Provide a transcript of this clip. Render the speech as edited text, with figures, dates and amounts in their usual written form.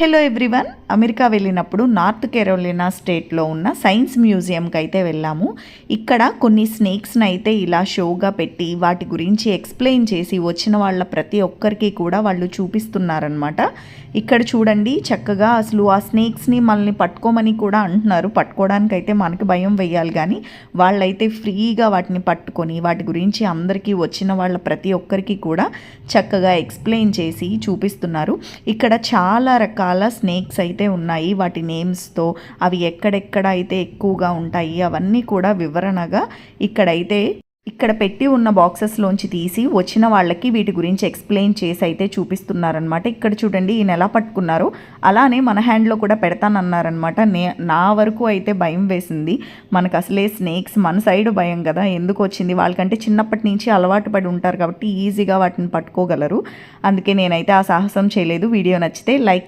Hello everyone. America వెళ్ళినప్పుడు north Carolina స్టేట్లో ఉన్న సైన్స్ మ్యూజియంకి అయితే వెళ్ళాము. ఇక్కడ కొన్ని స్నేక్స్ని అయితే ఇలా షోగా పెట్టి వాటి గురించి ఎక్స్ప్లెయిన్ చేసి వచ్చిన వాళ్ళ ప్రతి ఒక్కరికి కూడా వాళ్ళు చూపిస్తున్నారనమాట. ఇక్కడ చూడండి చక్కగా అసలు ఆ స్నేక్స్ని మనల్ని పట్టుకోమని కూడా అంటున్నారు. పట్టుకోవడానికి అయితే మనకి భయం వేయాలి, కానీ వాళ్ళైతే ఫ్రీగా వాటిని పట్టుకొని వాటి గురించి అందరికీ వచ్చిన వాళ్ళ ప్రతి ఒక్కరికి కూడా చక్కగా ఎక్స్ప్లెయిన్ చేసి చూపిస్తున్నారు. ఇక్కడ చాలా రకాల స్నేక్స్ అయితే ఉన్నాయి. వాటి నేమ్స్తో అవి ఎక్కడెక్కడ అయితే ఎక్కువగా ఉంటాయి అవన్నీ కూడా వివరణగా ఇక్కడ పెట్టి ఉన్న బాక్సెస్లోంచి తీసి వచ్చిన వాళ్ళకి వీటి గురించి ఎక్స్ప్లెయిన్ చేసి అయితే చూపిస్తున్నారనమాట. ఇక్కడ చూడండి ఈయన ఎలా పట్టుకున్నారో అలానే మన హ్యాండ్లో కూడా పెడతానన్నారనమాట. నా వరకు అయితే భయం వేసింది. మనకు అసలే స్నేక్స్ మన సైడ్ భయం కదా, ఎందుకు వచ్చింది, వాళ్ళకంటే చిన్నప్పటి నుంచి అలవాటు పడి ఉంటారు కాబట్టి ఈజీగా వాటిని పట్టుకోగలరు. అందుకే నేనైతే ఆ సాహసం చేయలేదు. వీడియో నచ్చితే లైక్